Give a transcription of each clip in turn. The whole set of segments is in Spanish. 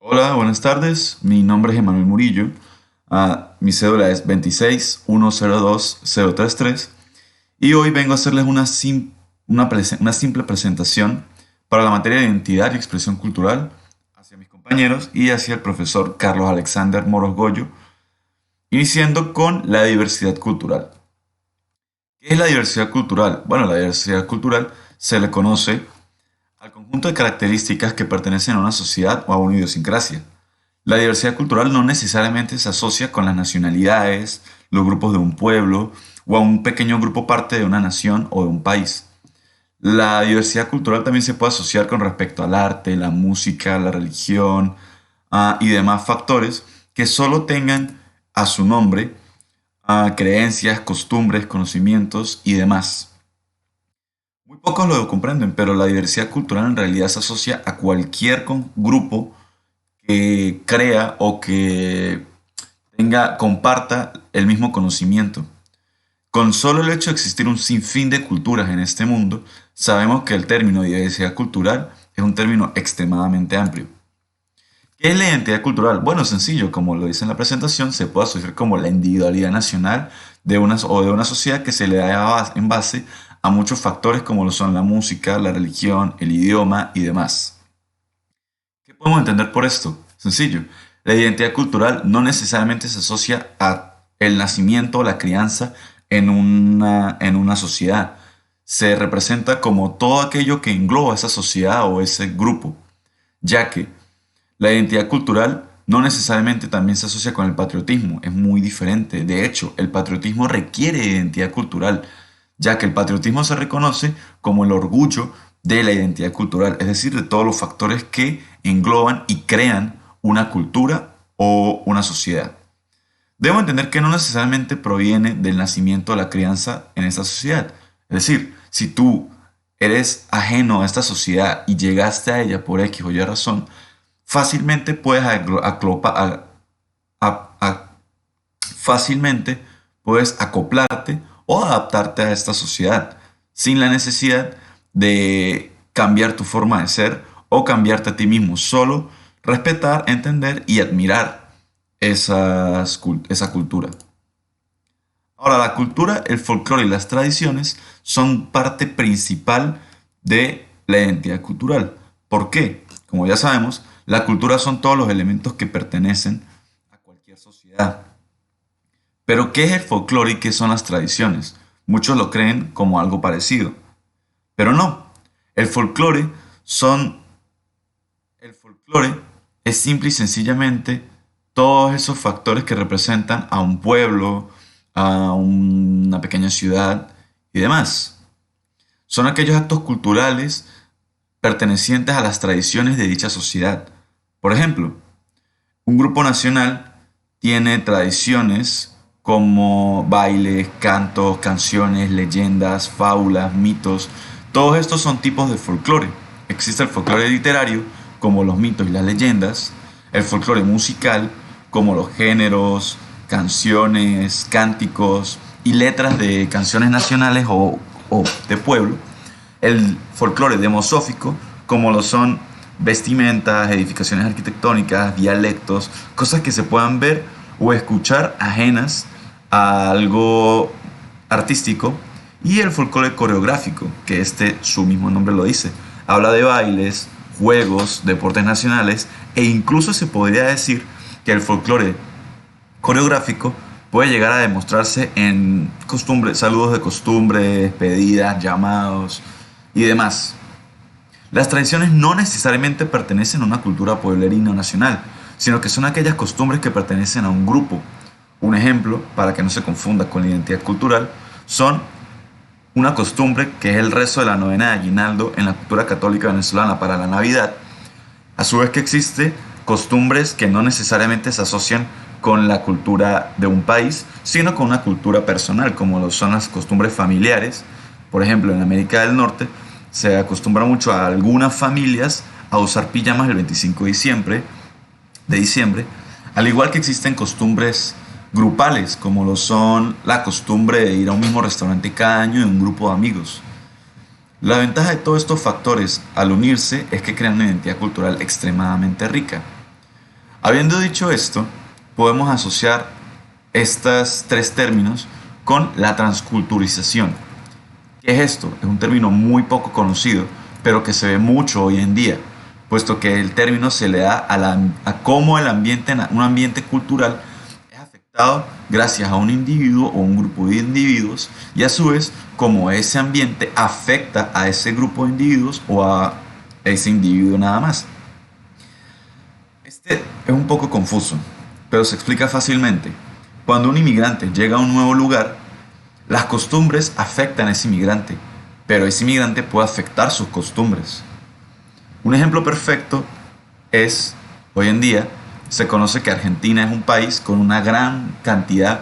Hola, buenas tardes. Mi nombre es Emanuel Murillo. Mi cédula es 26102-033 y hoy vengo a hacerles una simple presentación para la materia de identidad y expresión cultural hacia mis compañeros y hacia el profesor Carlos Alexander Moros Goyo, iniciando con la diversidad cultural. ¿Qué es la diversidad cultural? Bueno, la diversidad cultural se le conoce al conjunto de características que pertenecen a una sociedad o a una idiosincrasia. La diversidad cultural no necesariamente se asocia con las nacionalidades, los grupos de un pueblo o a un pequeño grupo parte de una nación o de un país. La diversidad cultural también se puede asociar con respecto al arte, la música, la religión, y demás factores que solo tengan a su nombre creencias, costumbres, conocimientos y demás. Muy pocos lo comprenden, pero la diversidad cultural en realidad se asocia a cualquier grupo que crea o que comparta el mismo conocimiento. Con solo el hecho de existir un sinfín de culturas en este mundo, sabemos que el término diversidad cultural es un término extremadamente amplio. ¿Qué es la identidad cultural? Bueno, sencillo, como lo dice en la presentación, se puede asociar como la individualidad nacional de una sociedad que se le da en base a muchos factores como lo son la música, la religión, el idioma y demás. ¿Qué podemos entender por esto? Sencillo, la identidad cultural no necesariamente se asocia a el nacimiento o la crianza en una sociedad. Se representa como todo aquello que engloba esa sociedad o ese grupo, ya que la identidad cultural no necesariamente también se asocia con el patriotismo, es muy diferente. De hecho, el patriotismo requiere identidad cultural, ya que el patriotismo se reconoce como el orgullo de la identidad cultural, es decir, de todos los factores que engloban y crean una cultura o una sociedad. Debo entender que no necesariamente proviene del nacimiento o la crianza en esta sociedad. Es decir, si tú eres ajeno a esta sociedad y llegaste a ella por X o Y razón, fácilmente puedes fácilmente puedes acoplarte o adaptarte a esta sociedad sin la necesidad de cambiar tu forma de ser o cambiarte a ti mismo, solo respetar, entender y admirar esa cultura. Ahora, la cultura, el folclore y las tradiciones son parte principal de la identidad cultural. ¿Por qué? Como ya sabemos, la cultura son todos los elementos que pertenecen a cualquier sociedad. Pero, ¿qué es el folclore y qué son las tradiciones? Muchos lo creen como algo parecido, pero no. El folclore son, el folclore es simple y sencillamente todos esos factores que representan a un pueblo, a una pequeña ciudad y demás. Son aquellos actos culturales pertenecientes a las tradiciones de dicha sociedad. Por ejemplo, un grupo nacional tiene tradiciones como bailes, cantos, canciones, leyendas, fábulas, mitos. Todos estos son tipos de folclore. Existe el folclore literario, como los mitos y las leyendas, el folclore musical, como los géneros, canciones, cánticos y letras de canciones nacionales o de pueblo, el folclore demosófico, como lo son vestimentas, edificaciones arquitectónicas, dialectos, cosas que se puedan ver o escuchar ajenas a algo artístico, y el folclore coreográfico, que su mismo nombre lo dice, habla de bailes, juegos, deportes nacionales e incluso se podría decir que el folclore coreográfico puede llegar a demostrarse en costumbres, saludos de costumbre, despedidas, llamados y demás. Las tradiciones no necesariamente pertenecen a una cultura pueblerina o nacional, sino que son aquellas costumbres que pertenecen a un grupo. Un ejemplo, para que no se confunda con la identidad cultural, son una costumbre que es el rezo de la novena de aguinaldo en la cultura católica venezolana para la Navidad. A su vez que existe costumbres que no necesariamente se asocian con la cultura de un país, sino con una cultura personal, como lo son las costumbres familiares. Por ejemplo, en América del Norte se acostumbra mucho a algunas familias a usar pijamas el 25 de diciembre, al igual que existen costumbres grupales, como lo son la costumbre de ir a un mismo restaurante cada año en un grupo de amigos. La ventaja de todos estos factores al unirse es que crean una identidad cultural extremadamente rica. Habiendo dicho esto, podemos asociar estos tres términos con la transculturización. ¿Qué es esto? Es un término muy poco conocido, pero que se ve mucho hoy en día, puesto que el término se le da a cómo un ambiente cultural es afectado gracias a un individuo o un grupo de individuos, y a su vez cómo ese ambiente afecta a ese grupo de individuos o a ese individuo nada más. Este es un poco confuso, pero se explica fácilmente. Cuando un inmigrante llega a un nuevo lugar, las costumbres afectan a ese inmigrante, pero ese inmigrante puede afectar sus costumbres. Un ejemplo perfecto es, hoy en día, se conoce que Argentina es un país con una gran cantidad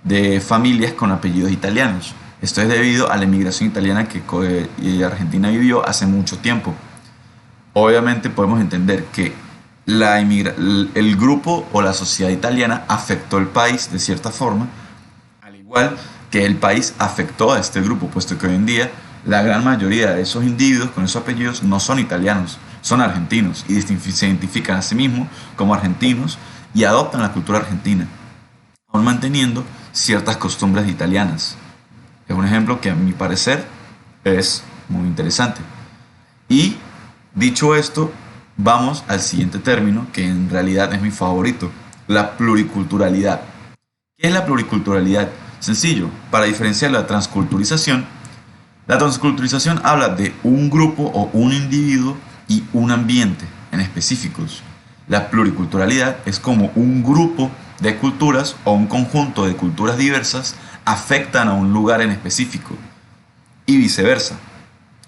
de familias con apellidos italianos. Esto es debido a la inmigración italiana que Argentina vivió hace mucho tiempo. Obviamente podemos entender que el grupo o la sociedad italiana afectó el país de cierta forma, al igual que el país afectó a este grupo, puesto que hoy en día la gran mayoría de esos individuos con esos apellidos no son italianos, son argentinos y se identifican a sí mismos como argentinos y adoptan la cultura argentina, aún manteniendo ciertas costumbres italianas. Es un ejemplo que a mi parecer es muy interesante. Y dicho esto, vamos al siguiente término, que en realidad es mi favorito, la pluriculturalidad. ¿Qué es la pluriculturalidad? Sencillo, para diferenciar la transculturización habla de un grupo o un individuo y un ambiente en específicos. La pluriculturalidad es como un grupo de culturas o un conjunto de culturas diversas afectan a un lugar en específico y viceversa.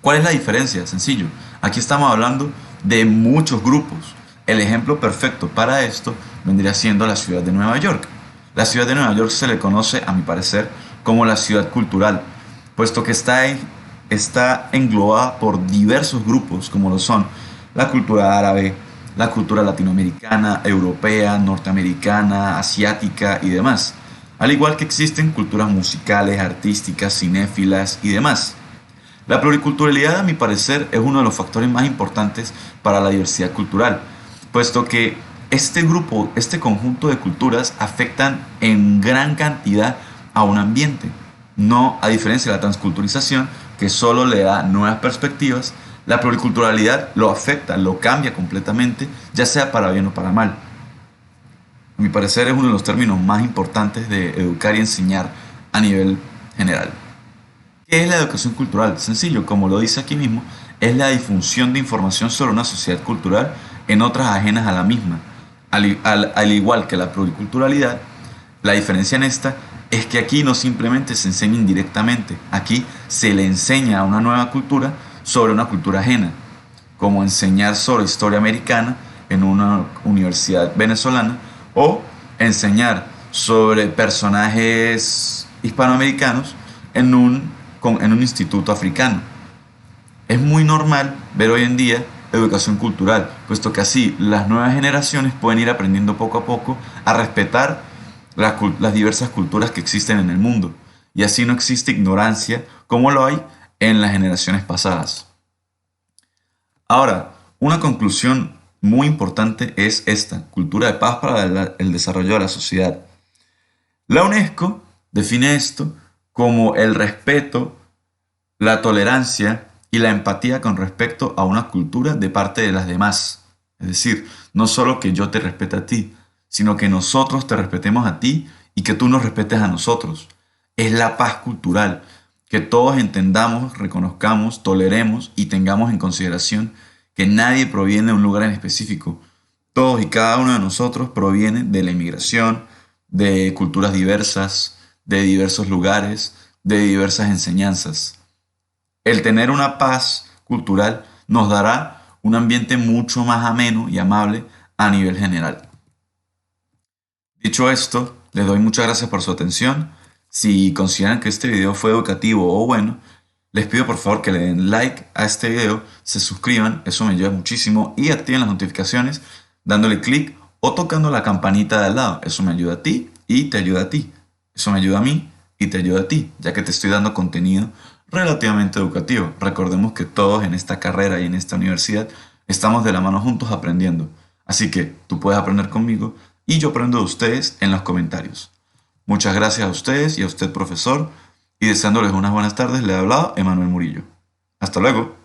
¿Cuál es la diferencia? Sencillo, aquí estamos hablando de muchos grupos. El ejemplo perfecto para esto vendría siendo la ciudad de Nueva York. La ciudad de Nueva York se le conoce, a mi parecer, como la ciudad cultural, puesto que está englobada por diversos grupos, como lo son la cultura árabe, la cultura latinoamericana, europea, norteamericana, asiática y demás. Al igual que existen culturas musicales, artísticas, cinéfilas y demás. La pluriculturalidad, a mi parecer, es uno de los factores más importantes para la diversidad cultural, puesto que este conjunto de culturas afectan en gran cantidad a un ambiente. No a diferencia de la transculturización, que solo le da nuevas perspectivas, la pluriculturalidad lo afecta, lo cambia completamente, ya sea para bien o para mal. A mi parecer es uno de los términos más importantes de educar y enseñar a nivel general. ¿Qué es la educación cultural? Sencillo, como lo dice aquí mismo, es la difusión de información sobre una sociedad cultural en otras ajenas a la misma. Al igual que la pluriculturalidad, la diferencia en esta es que aquí no simplemente se enseña indirectamente, aquí se le enseña a una nueva cultura sobre una cultura ajena, como enseñar sobre historia americana en una universidad venezolana o enseñar sobre personajes hispanoamericanos en un instituto africano. Es muy normal ver hoy en día educación cultural, puesto que así las nuevas generaciones pueden ir aprendiendo poco a poco a respetar las diversas culturas que existen en el mundo, y así no existe ignorancia como lo hay en las generaciones pasadas. Ahora, una conclusión muy importante es esta: cultura de paz para el desarrollo de la sociedad. La UNESCO define esto como el respeto, la tolerancia y la empatía con respecto a una cultura de parte de las demás. Es decir, no solo que yo te respete a ti, sino que nosotros te respetemos a ti y que tú nos respetes a nosotros. Es la paz cultural, que todos entendamos, reconozcamos, toleremos y tengamos en consideración que nadie proviene de un lugar en específico. Todos y cada uno de nosotros proviene de la inmigración, de culturas diversas, de diversos lugares, de diversas enseñanzas. El tener una paz cultural nos dará un ambiente mucho más ameno y amable a nivel general. Dicho esto, les doy muchas gracias por su atención. Si consideran que este video fue educativo o bueno, les pido por favor que le den like a este video, se suscriban, eso me ayuda muchísimo, y activen las notificaciones dándole clic o tocando la campanita de al lado. Eso me ayuda a ti y te ayuda a ti. Eso me ayuda a mí y te ayuda a ti, ya que te estoy dando contenido relativamente educativo. Recordemos que todos en esta carrera y en esta universidad estamos de la mano juntos aprendiendo. Así que tú puedes aprender conmigo y yo aprendo de ustedes en los comentarios. Muchas gracias a ustedes y a usted, profesor, y deseándoles unas buenas tardes, le ha hablado Emanuel Murillo. Hasta luego.